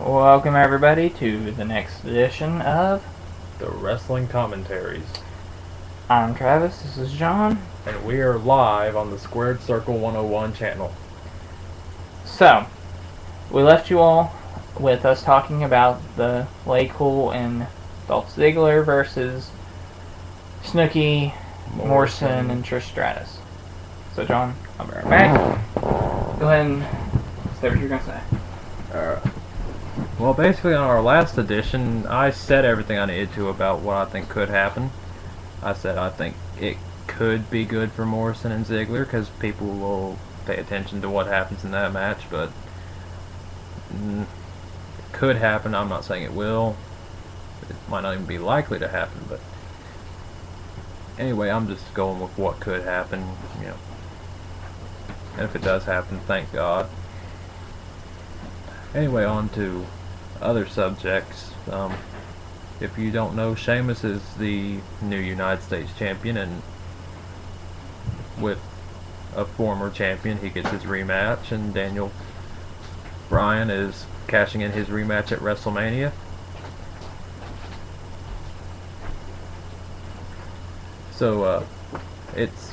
Welcome everybody to the next edition of the Wrestling Commentaries. I'm Travis, this is John. And we are live on the SquaredCircle101 channel. So, we left you all with us talking about the Lay Cool and Dolph Ziggler versus Snooki, Morrison, and Trish Stratus. So John, I'll be right back. Go ahead and say what you're going to say. Well, basically on our last edition, I said everything I needed to about what I think could happen. I said I think it could be good for Morrison and Ziggler because people will pay attention to what happens in that match, but it could happen. I'm not saying it will. It might not even be likely to happen, but anyway, I'm just going with what could happen, you know. And if it does happen, thank God. Anyway, on to other subjects. If you don't know, Sheamus is the new United States champion, and with a former champion, he gets his rematch, and Daniel Bryan is cashing in his rematch at WrestleMania. So, it's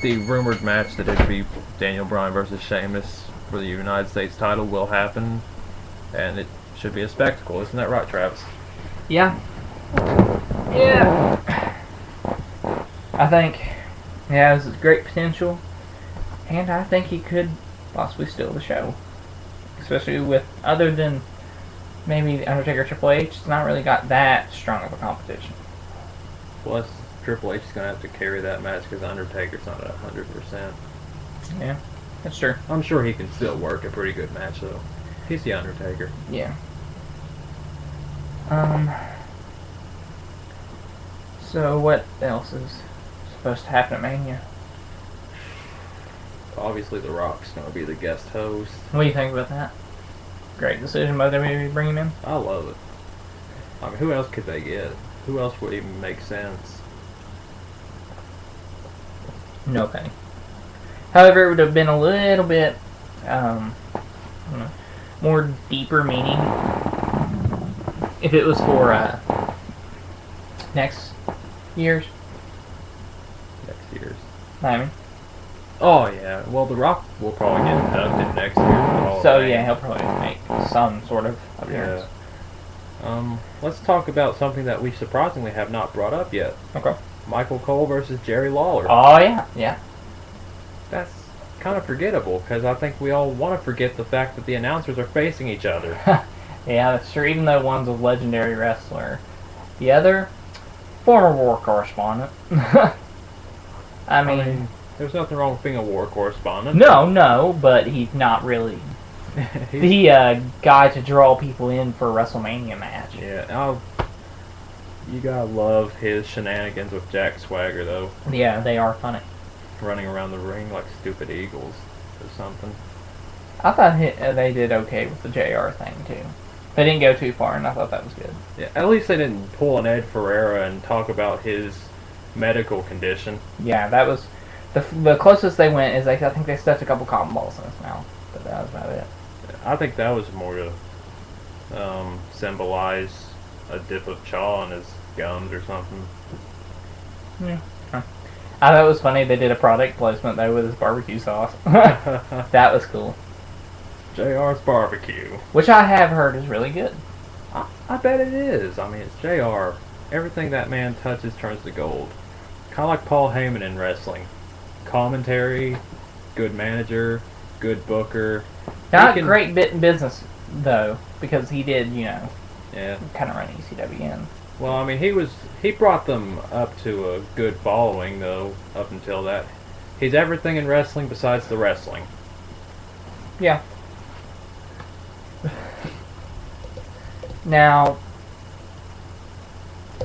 the rumored match that it'd be Daniel Bryan versus Sheamus for the United States title will happen, and it should be a spectacle. Isn't that right, Travis? Yeah. I think he has great potential, and I think he could possibly steal the show. Especially with, other than maybe Undertaker Triple H, it's not really got that strong of a competition. Plus, Triple H is going to have to carry that match because Undertaker's not at 100%. Yeah, that's true. I'm sure he can still work a pretty good match, though. He's the Undertaker. Yeah. So what else is supposed to happen at Mania? Obviously, The Rock's going to be the guest host. What do you think about that? Great decision by WWE to bring him in. I love it. I mean, who else could they get? Who else would even make sense? No penny. However, it would have been a little bit more deeper meaning if it was for next year's. I mean. Oh yeah. Well, The Rock will probably get inducted next year. So yeah, he'll probably make some sort of appearance. Yeah. Let's talk about something that we surprisingly have not brought up yet. Okay. Michael Cole versus Jerry Lawler. Oh yeah, yeah. That's kind of forgettable because I think we all want to forget the fact that the announcers are facing each other. Yeah, that's true. Even though one's a legendary wrestler, the other, former war correspondent. I mean, there's nothing wrong with being a war correspondent. No, but he's not really the guy to draw people in for a WrestleMania match. Yeah, you gotta love his shenanigans with Jack Swagger, though. Yeah, they are funny. Running around the ring like stupid eagles or something. I thought they did okay with the JR thing, too. They didn't go too far, and I thought that was good. Yeah, at least they didn't pull an Ed Ferreira and talk about his medical condition. Yeah, that was... The closest they went is I think they stuffed a couple cotton balls in his mouth, but that was about it. I think that was more to symbolize a dip of chaw on his gums or something. Yeah. I thought it was funny they did a product placement though with his barbecue sauce. That was cool. JR's barbecue. Which I have heard is really good. I bet it is. I mean, it's JR. Everything that man touches turns to gold. Kind of like Paul Heyman in wrestling. Commentary, good manager, good booker. Not a great bit in business, though, because he did, Yeah. kind of run ECW in. Well, I mean, he brought them up to a good following, though, up until that. He's everything in wrestling besides the wrestling. Yeah. Now,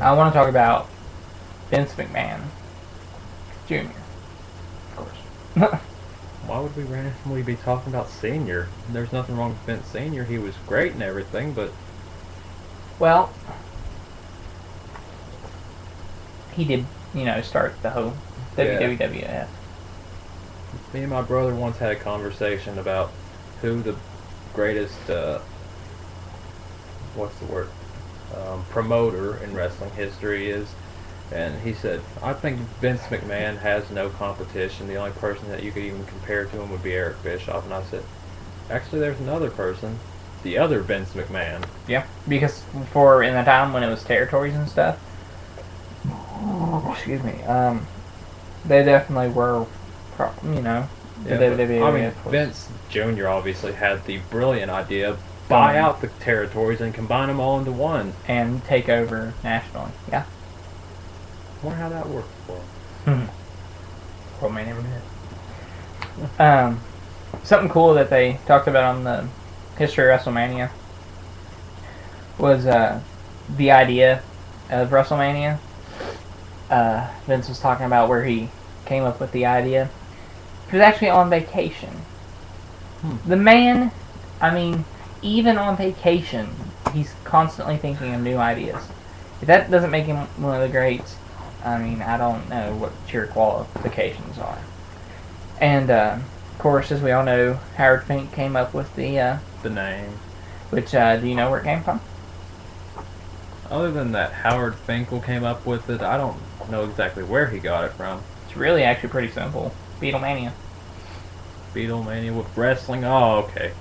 I want to talk about Vince McMahon Jr., of course. Why would we randomly be talking about Senior? There's nothing wrong with Vince Senior. He was great and everything, but... Well, he did, start the whole WWF. Me and my brother once had a conversation about who the greatest what's the word, promoter in wrestling history is. And he said, I think Vince McMahon has no competition. The only person that you could even compare to him would be Eric Bischoff. And I said, actually, there's another person, the other Vince McMahon. Yeah, because for in the time when it was territories and stuff, excuse me, they definitely were, you know, the WWE. I mean, Vince Jr. obviously had the brilliant idea, buy out the territories and combine them all into one. And take over nationally, yeah. I wonder how that worked for him. Well, man, never did. Something cool that they talked about on the history of WrestleMania was the idea of WrestleMania. Vince was talking about where he came up with the idea. He was actually on vacation. The man, I mean, even on vacation, he's constantly thinking of new ideas. If that doesn't make him one of the greats, I mean, I don't know what your qualifications are. And, of course, as we all know, Howard Fink came up with the name. Which, do you know where it came from? Other than that Howard Finkel came up with it, I don't know exactly where he got it from. It's really actually pretty simple. Beatlemania. Beatlemania with wrestling? Oh, okay.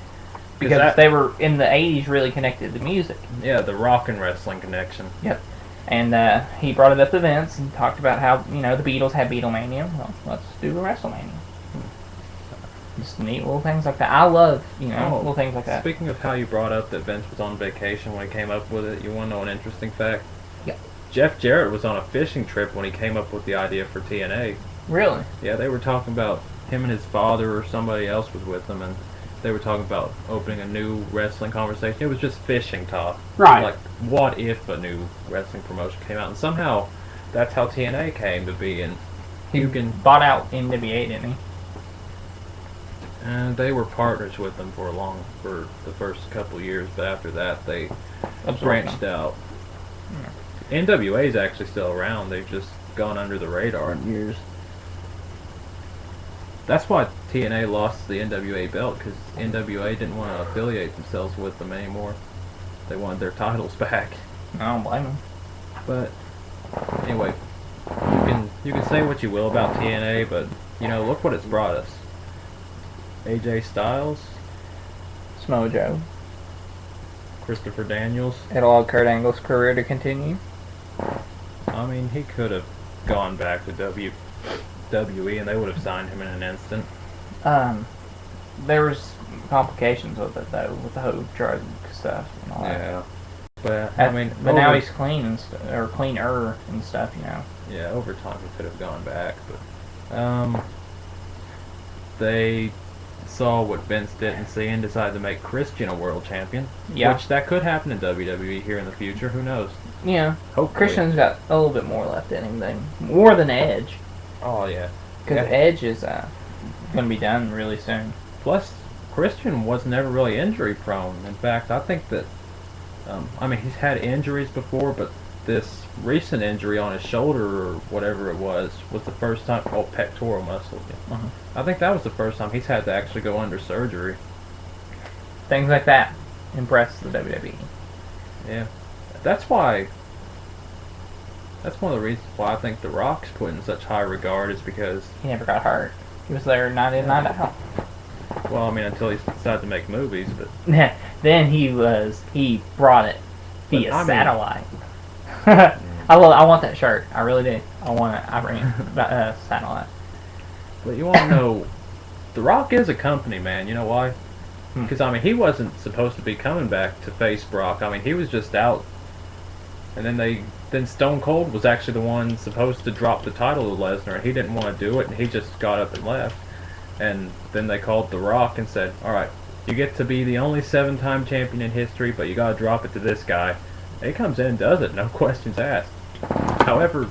Because they were, in the 80s, really connected to music. Yeah, the rock and wrestling connection. Yep. And he brought it up to Vince and talked about how, you know, the Beatles had Beatlemania. Well, let's do a WrestleMania. Just neat little things like that. I love, you know, little things like that. Speaking of how you brought up that Vince was on vacation when he came up with it, you want to know an interesting fact? Yep. Jeff Jarrett was on a fishing trip when he came up with the idea for TNA. Really? Yeah, they were talking about him and his father or somebody else was with them, and they were talking about opening a new wrestling conversation. It was just fishing talk. Right. Like, what if a new wrestling promotion came out? And somehow, that's how TNA came to be. And He bought out NWA, didn't he? And they were partners with them for the first couple years, but after that they branched out. Yeah. NWA is actually still around. They've just gone under the radar in years. That's why TNA lost the NWA belt, because NWA didn't want to affiliate themselves with them anymore. They wanted their titles back. I don't blame them. But anyway, you can say what you will about TNA, but you know, look what it's brought us. AJ Styles, Samoa Joe, Christopher Daniels. It allowed Kurt Angle's career to continue. I mean, he could have gone back to WWE and they would have signed him in an instant. There was complications with it though, with the whole drug stuff and all that. Yeah, but I mean, but now he's clean or cleaner and stuff, you know. Yeah, over time he could have gone back, but they saw what Vince didn't see and decided to make Christian a world champion. Yeah. Which that could happen in WWE here in the future. Who knows? Yeah. Hopefully. Christian's got a little bit more left in him than more than Edge. Oh yeah. Because Edge is going to be done really soon. Plus, Christian was never really injury prone. In fact, I think that I mean, he's had injuries before, but this recent injury on his shoulder or whatever it was the first time. Oh, pectoral muscle. Yeah. I think that was the first time he's had to actually go under surgery. Things like that impress the WWE. Yeah, that's why. That's one of the reasons why I think The Rock's put in such high regard is because he never got hurt. He was there night in, night out. Well, I mean, until he decided to make movies, but then he brought it via satellite. I want that shirt. I really do. I want it. I bring it satellite. But you want to know, The Rock is a company, man. You know why? Because I mean, he wasn't supposed to be coming back to face Brock. I mean, he was just out, and then Stone Cold was actually the one supposed to drop the title to Lesnar, and he didn't want to do it, and he just got up and left. And then they called The Rock and said, "All right, you get to be the only 7-time champion in history, but you got to drop it to this guy." And he comes in and does it, no questions asked. However,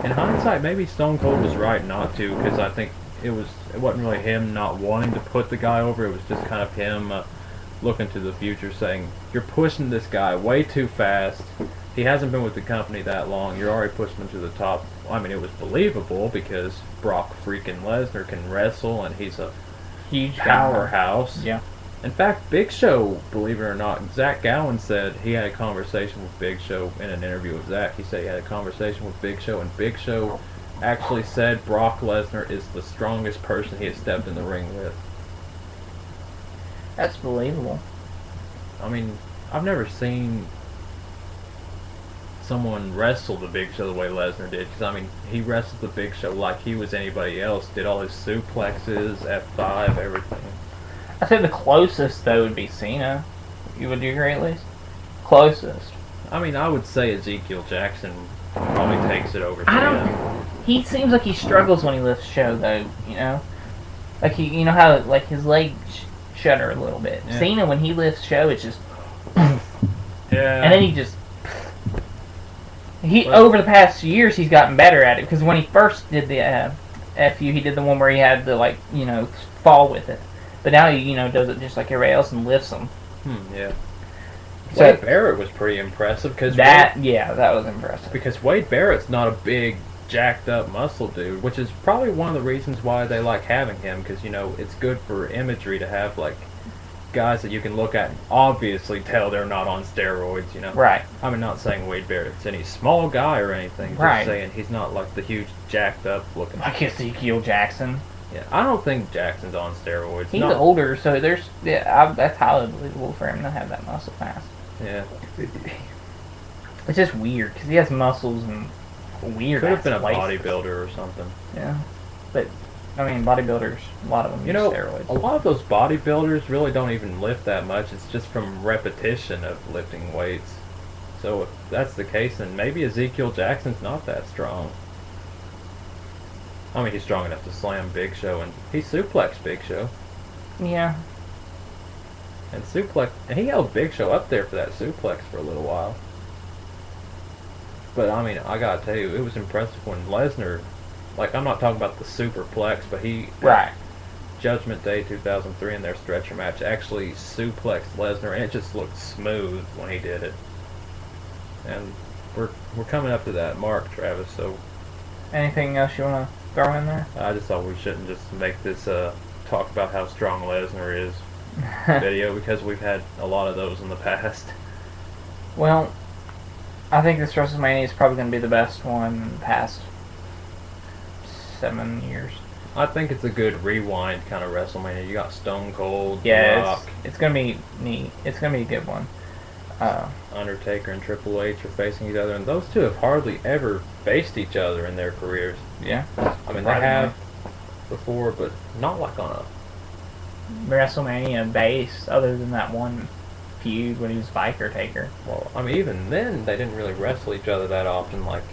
in hindsight, maybe Stone Cold was right not to, because I think it wasn't really him not wanting to put the guy over. It was just kind of him looking to the future, saying, "You're pushing this guy way too fast. He hasn't been with the company that long. You're already pushing him to the top." I mean, it was believable because Brock freaking Lesnar can wrestle, and he's a huge powerhouse. Yeah. In fact, Big Show, believe it or not, Zach Gowen said he had a conversation with Big Show in an interview with Zach. He said he had a conversation with Big Show, and Big Show actually said Brock Lesnar is the strongest person he has stepped in the ring with. That's believable. I mean, I've never seen someone wrestle the Big Show the way Lesnar did. Because, I mean, he wrestled the Big Show like he was anybody else. Did all his suplexes, F5, everything. I think the closest, though, would be Cena. You would agree, at least? Closest. I mean, I would say Ezekiel Jackson probably takes it over I Cena. don't... He seems like he struggles when he lifts Show, though, you know? Like, you know how, like, his legs shudder a little bit. Yeah. Cena, when he lifts Show, it's just... Yeah. And then he just... Over the past years, he's gotten better at it, because when he first did the FU, he did the one where he had to, like, you know, fall with it. But now he, you know, does it just like everybody else and lifts them. Yeah. So, Wade Barrett was pretty impressive because that was impressive. Because Wade Barrett's not a big, jacked up muscle dude, which is probably one of the reasons why they like having him. Because, you know, it's good for imagery to have like guys that you can look at and obviously tell they're not on steroids. You know. Right. I mean, not saying Wade Barrett's any small guy or anything. Just Right. saying he's not like the huge, jacked up looking. Like Ezekiel Jackson. Yeah, I don't think Jackson's on steroids. He's older, so there's that's highly believable for him to have that muscle mass. Yeah. It's just weird because he has muscles and weird. Could have been a places. bodybuilder or something. Yeah, but I mean, bodybuilders, a lot of them use steroids. A lot of those bodybuilders really don't even lift that much. It's just from repetition of lifting weights. So if that's the case, then maybe Ezekiel Jackson's not that strong. I mean, he's strong enough to slam Big Show, and he suplexed Big Show. Yeah. And he held Big Show up there for that suplex for a little while. But, I mean, I gotta tell you, it was impressive when Lesnar, like, I'm not talking about the superplex, but he, Right. Judgment Day 2003 in their stretcher match, actually suplexed Lesnar, and it just looked smooth when he did it. And we're coming up to that mark, Travis, so... Anything else you want to throw in there? I just thought we shouldn't just make this talk about how strong Lesnar is video, because we've had a lot of those in the past. Well, I think this WrestleMania is probably going to be the best one in the past 7 years. I think it's a good rewind kind of WrestleMania. You got Stone Cold, Yeah, Rock, it's going to be neat. It's going to be a good one. Undertaker and Triple H are facing each other, and those two have hardly ever faced each other in their careers. Yeah. I mean, they have before, but not like on a... WrestleMania base, other than that one feud when he was Viker Taker. Well, I mean, even then, they didn't really wrestle each other that often. Like,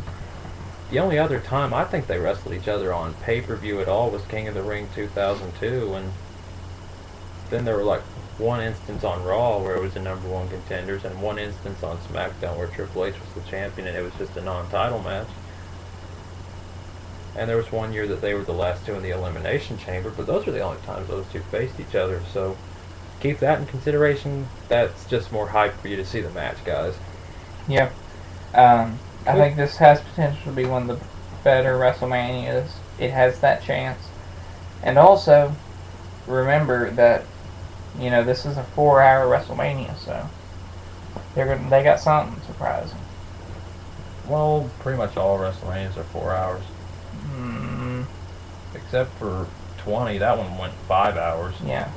the only other time I think they wrestled each other on pay-per-view at all was King of the Ring 2002, and then there were like one instance on Raw where it was the #1 contenders, and one instance on SmackDown where Triple H was the champion, and it was just a non-title match. And there was one year that they were the last two in the Elimination Chamber, but those are the only times those two faced each other, so keep that in consideration. That's just more hype for you to see the match, guys. Yep. I think this has potential to be one of the better WrestleManias. It has that chance. And also, remember that, you know, this is a 4-hour WrestleMania, so they got something surprising. Well, pretty much all WrestleManias are 4 hours. Except for 20, that one went 5 hours. Yeah.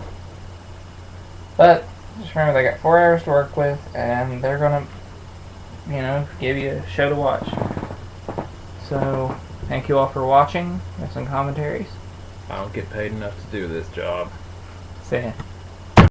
But, just remember, they got 4 hours to work with, and they're gonna, you know, give you a show to watch. So, thank you all for watching. There's some commentaries. I don't get paid enough to do this job. See ya.